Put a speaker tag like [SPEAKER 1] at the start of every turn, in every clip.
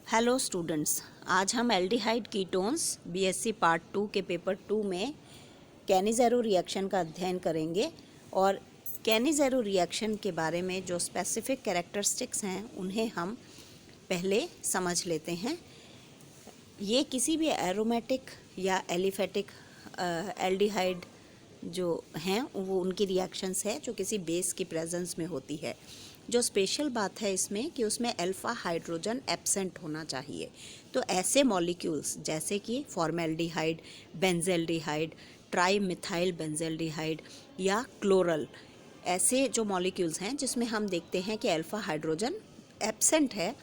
[SPEAKER 1] Hello students, आज हम aldehyde ketones BSc part 2 के पेपर 2 में कैनिज़ेरो रिएक्शन का अध्ययन करेंगे। और कैनिज़ेरो रिएक्शन के बारे में जो स्पेसिफिक कैरेक्टरिस्टिक्स हैं उन्हें हम पहले समझ लेते हैं। ये किसी भी एरोमेटिक या एलिफेटिक एल्डिहाइड जो हैं वो उनकी रिएक्शंस है जो किसी बेस की प्रेजेंस में होती है। जो स्पेशल बात है इसमें कि उसमें अल्फा हाइड्रोजन एब्सेंट होना चाहिए। तो ऐसे मॉलिक्यूल्स जैसे कि formaldehyde, benzaldehyde, tri methyl benzaldehyde या क्लोरल, ऐसे जो मॉलिक्यूल्स हैं जिसमें हम देखते हैं कि अल्फा हाइड्रोजन एब्सेंट है,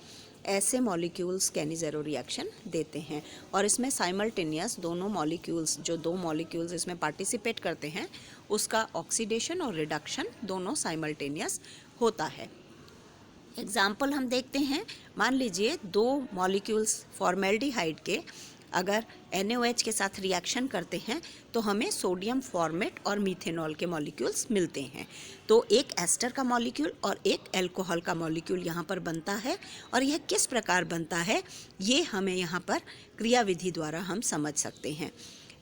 [SPEAKER 1] ऐसे मॉलिक्यूल्स कैनिज़ेरो रिएक्शन देते हैं। और इसमें साइमल्टेनियस दोनों मॉलिक्यूल्स, जो दो मॉलिक्यूल्स इसमें पार्टिसिपेट करते हैं, उसका ऑक्सीडेशन और रिडक्शन दोनों साइमल्टेनियस होता है। एग्जाम्पल हम देखते हैं, मान लीजिए दो मॉलिक्यूल्स फॉर्मेल्डिहाइड के अगर NaOH के साथ रिएक्शन करते हैं तो हमें सोडियम फॉर्मेट और मीथेनॉल के मॉलिक्यूल्स मिलते हैं। तो एक एस्टर का मॉलिक्यूल और एक अल्कोहल का मॉलिक्यूल यहाँ पर बनता है। और यह किस प्रकार बनता है ये हमें यहाँ पर क्रियाविधि द्वारा हम समझ सकते हैं।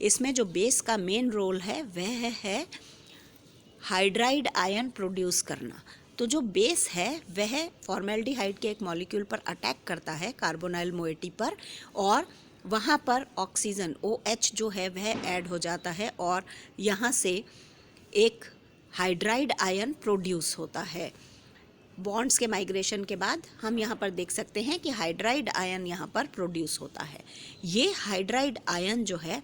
[SPEAKER 1] इसमें जो बेस का मेन रोल है वह है हाइड्राइड आयन प्रोड्यूस करना। तो जो बेस है वह फॉर्मेल्डिहाइड के एक मॉलिक्यूल पर अटैक करता है, कार्बोनाइल मोइटी पर, और वहाँ पर ऑक्सीजन OH जो है वह ऐड हो जाता है और यहाँ से एक हाइड्राइड आयन प्रोड्यूस होता है। बॉन्ड्स के माइग्रेशन के बाद हम यहाँ पर देख सकते हैं कि हाइड्राइड आयन यहाँ पर प्रोड्यूस होता है। ये हाइड्राइड आयन जो है,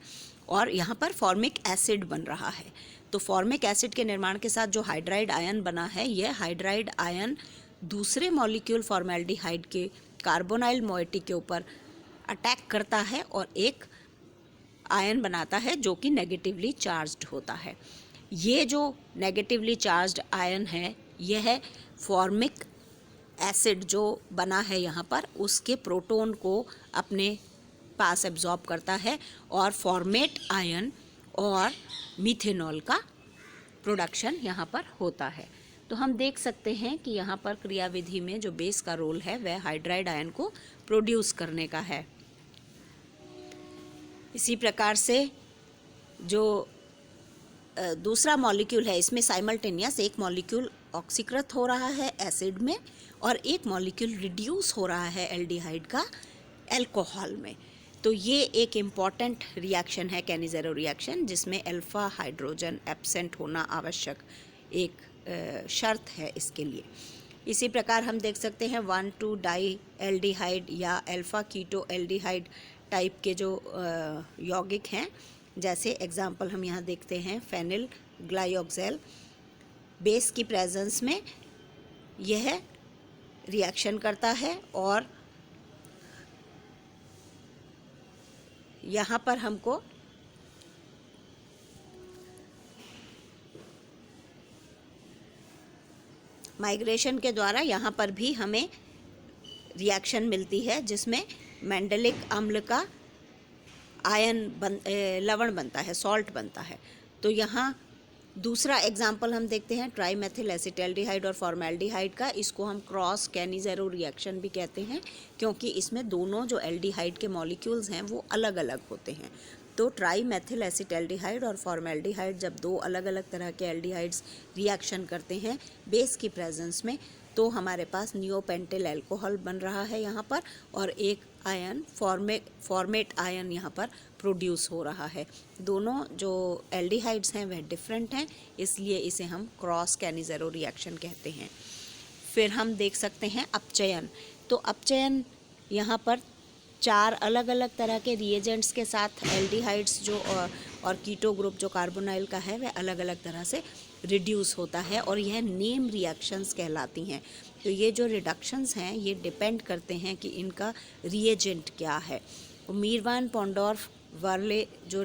[SPEAKER 1] और यहाँ पर फॉर्मिक एसिड बन रहा है। तो फॉर्मिक एसिड के निर्माण के साथ जो हाइड्राइड आयन बना है, यह हाइड्राइड आयन दूसरे मॉलिक्यूल फॉर्मेल्डिहाइड के कार्बोनाइल मोइटी के ऊपर अटैक करता है और एक आयन बनाता है जो कि नेगेटिवली चार्ज्ड होता है। ये जो नेगेटिवली चार्ज्ड आयन है, यह फॉर्मिक एसिड जो बना है यहाँ पर, उसके प्रोटॉन को अपने पास एब्जॉर्ब करता है और फॉर्मेट आयन और मीथेनॉल का प्रोडक्शन यहाँ पर होता है। तो हम देख सकते हैं कि यहाँ पर क्रियाविधि में जो बेस का रोल है वह हाइड्राइड आयन को प्रोड्यूस करने का है। इसी प्रकार से जो दूसरा मॉलिक्यूल है, इसमें साइमल्टेनियस एक मॉलिक्यूल ऑक्सीकृत हो रहा है एसिड में और एक मॉलिक्यूल रिड्यूस हो रहा है एल्डिहाइड का अल्कोहल में। तो ये एक इम्पॉर्टेंट रिएक्शन है कैनिज़ेरो रिएक्शन, जिसमें अल्फा हाइड्रोजन एब्सेंट होना आवश्यक एक शर्त है इसके लिए। इसी प्रकार हम देख सकते हैं 1,2 डाई एल्डिहाइड या अल्फा कीटो एल्डिहाइड टाइप के जो यौगिक हैं, जैसे एग्जाम्पल हम यहाँ देखते हैं फेनिल ग्लाइऑक्सेल। बेस की प्रेजेंस में यह रिएक्शन करता है और यहाँ पर हमको माइग्रेशन के द्वारा यहाँ पर भी हमें रिएक्शन मिलती है, जिसमें मेंडेलिक अम्ल का लवण बनता है, सॉल्ट बनता है। तो यहाँ दूसरा एग्जाम्पल हम देखते हैं ट्राईमेथिल एसिटल्डिहाइड और फॉर्मेल्डिहाइड का। इसको हम क्रॉस कैनिज़ेरो रिएक्शन भी कहते हैं, क्योंकि इसमें दोनों जो एल्डिहाइड के मॉलिक्यूल्स हैं वो अलग अलग होते हैं। तो ट्राईमेथिल एसिटल्डिहाइड और फॉर्मेल्डिहाइड जब दो अलग अलग तरह के एल्डिहाइड्स रिएक्शन करते हैं बेस की प्रेजेंस में, तो हमारे पास नियोपेंटिल अल्कोहल बन रहा है यहाँ पर, और एक आयन फॉर्मेट आयन यहाँ पर प्रोड्यूस हो रहा है। दोनों जो एल्डिहाइड्स हैं वह डिफरेंट हैं, इसलिए इसे हम क्रॉस कैनिज़ेरो रिएक्शन कहते हैं। फिर हम देख सकते हैं अपचयन। तो अपचयन यहाँ पर चार अलग अलग तरह के रिएजेंट्स के साथ एल्डिहाइड्स जो और कीटो ग्रुप जो कार्बोनाइल का है वह अलग अलग तरह से रिड्यूस होता है, और यह नेम रिएक्शंस कहलाती हैं। तो ये जो रिडक्शंस हैं ये डिपेंड करते हैं कि इनका रिएजेंट क्या है। मीरवान पॉन्डोर्फ वर्ले जो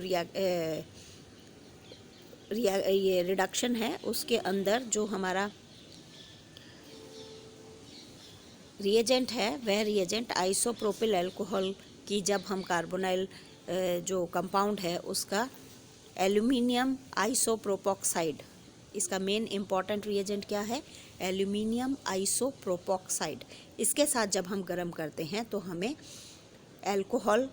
[SPEAKER 1] ये रिडक्शन है, उसके अंदर जो हमारा रिएजेंट है वह रिएजेंट आइसोप्रोपिल अल्कोहल की, जब हम कार्बोनाइल जो कंपाउंड है उसका एल्यूमिनियम आइसोप्रोपोक्साइड इसका मेन इम्पॉर्टेंट रिएजेंट क्या है? एल्यूमिनियम आइसोप्रोपोक्साइड। इसके साथ जब हम गर्म करते हैं तो हमें अल्कोहल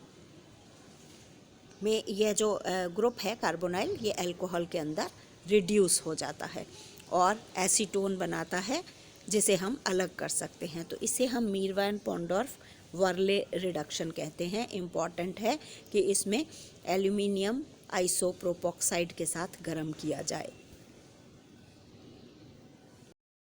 [SPEAKER 1] में यह जो ग्रुप है कार्बोनाइल, ये अल्कोहल के अंदर रिड्यूस हो जाता है और एसीटोन बनाता है, जिसे हम अलग कर सकते हैं। तो इसे हम मीरवान पोंडोर्फ वर्ले रिडक्शन कहते हैं। इम्पॉर्टेंट है कि इसमें एल्यूमिनियम आइसोप्रोपोक्साइड के साथ गर्म किया जाए।